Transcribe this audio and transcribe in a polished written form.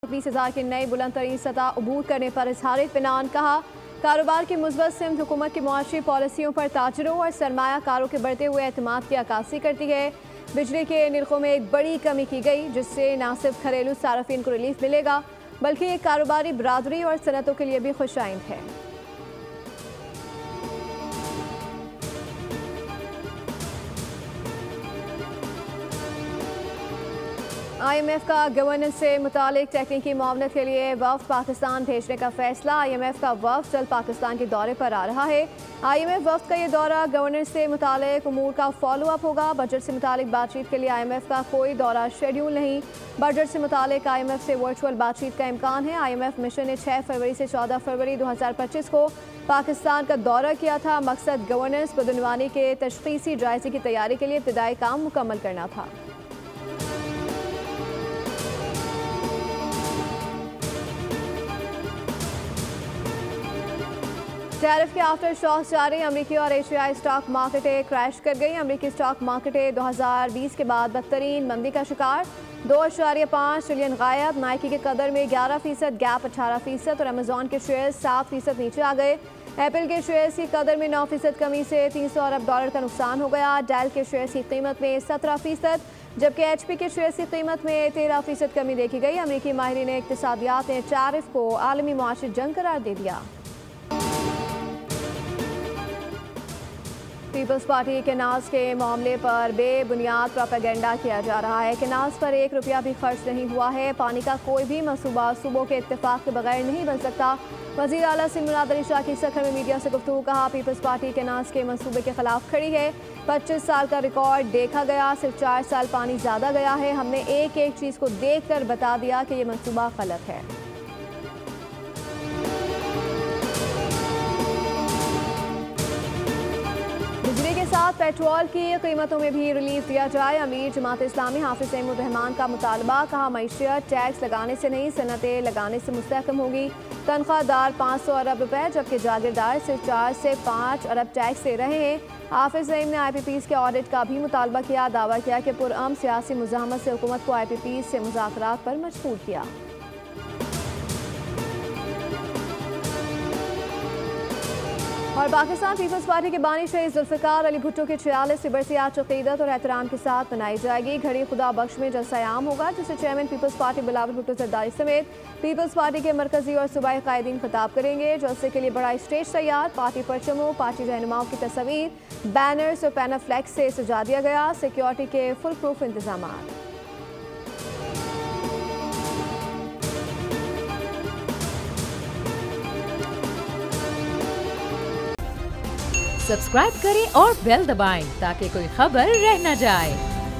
20,000 की नई बुलंद तरीन सतह अबूर करने पर इजहार इत्मीनान। कहा कारोबार की मुस्बत सिमत हुकूमत की मुआशी पॉलिसियों पर ताजरों और सरमायाकारों के बढ़ते हुए एतमाद की अक्कासी करती है। बिजली के निर्खों में एक बड़ी कमी की गई, जिससे न सिर्फ घरेलू सार्फिन को रिलीफ मिलेगा बल्कि एक कारोबारी बरादरी और सनतों के लिए भी खुशाइंद है। IMF का गवर्नेंस से मुतालिक टेक्निकी मामलों के लिए वफ्द पाकिस्तान भेजने का फैसला। IMF का वफ्द जल्द पाकिस्तान के दौरे पर आ रहा है। IMF वफ्द का ये दौरा गवर्नेंस से मुतालिक उमूर का फॉलो अप होगा। बजट से मुतालिक बातचीत के लिए IMF का कोई दौरा शेड्यूल नहीं। बजट से मुतालिक IMF से वर्चुअल बातचीत का इम्कान है। IMF मिशन ने 6 फरवरी से 14 फरवरी 2025 को पाकिस्तान का दौरा किया था। मकसद गवर्नेंस बदनवानी के तशखीसी जायजे की तैयारी के लिए इब्तिदाई काम मुकम्मल करना था। टैरिफ के आफ्टर शॉक्स जारी। अमेरिकी और एशियाई स्टॉक मार्केटें क्रैश कर गई। अमेरिकी स्टॉक मार्केटें 2020 के बाद बदतरीन मंदी का शिकार। 2.5 ट्रिलियन गायब। नाइकी के कदर में 11%, गैप 18% और अमेजॉन के शेयर 7% नीचे आ गए। एप्पल के शेयर्स की कदर में 9% कमी से $300 अरब का नुकसान हो गया। डेल के शेयर्स की कीमत में 17%, जबकि HP के शेयर्स की कीमत में 13% कमी देखी गई। अमेरिकी माहिरीन इक्तिसादियात ने टैरिफ को आलमी मुआशी जंग करार दे दिया। पीपल्स पार्टी केनाज के मामले पर बेबुनियाद प्रोपेगेंडा किया जा रहा है। केनाज पर 1 रुपया भी खर्च नहीं हुआ है। पानी का कोई भी मंसूबा सूबों के इत्तेफाक के बगैर नहीं बन सकता। वज़ीर आला सिंध मुराद अली शाह की सखर में मीडिया से गुफ्तगू। कहा पीपल्स पार्टी केनाज के मंसूबे के खिलाफ खड़ी है। 25 साल का रिकॉर्ड देखा गया, सिर्फ 4 साल पानी ज़्यादा गया है। हमने एक एक चीज़ को देख कर बता दिया कि ये मंसूबा गलत है। बिजली के साथ पेट्रोल की कीमतों में भी रिलीफ दिया जाए। अमीर जमात इस्लामी हाफिज सईमुर रहमान का मुतालबा। कहा मईशियत टैक्स लगाने से नहीं, सनतें लगाने से मुस्तहकम होगी। तनख्वाहदार 500 अरब रुपए जबकि जागीरदार सिर्फ 4 से 5 अरब टैक्स दे रहे हैं। हाफिज सईम ने IPPs के ऑडिट का भी मुतालबा किया। दावा किया कि पुरअमन सियासी मुज़ाहमत से हुकूमत को IPPs से मुज़ाकरात पर मजबूर किया। और पाकिस्तान पीपल्स पार्टी के बानी शहीद जुल्फ़िकार अली भुट्टो की 46वीं बरसियात अक़ीदत और एहतराम के साथ मनाई जाएगी। घड़ी खुदा बख्श में जलसा आम होगा, जिसे chairman peoples party Bilawal Bhutto Zardari समेत पीपल्स पार्टी के मरकजी और सूबाई कायदीन खिताब करेंगे। जलसे के लिए बड़ा स्टेज तैयार। पार्टी परचमों, पार्टी रहनुमाओं की तस्वीर, बैनर्स और पैनाफ्लेक्स से सजा दिया गया। सिक्योरिटी के फुल प्रूफ इंतजाम। सब्सक्राइब करें और बेल दबाएं ताकि कोई खबर रह न जाए।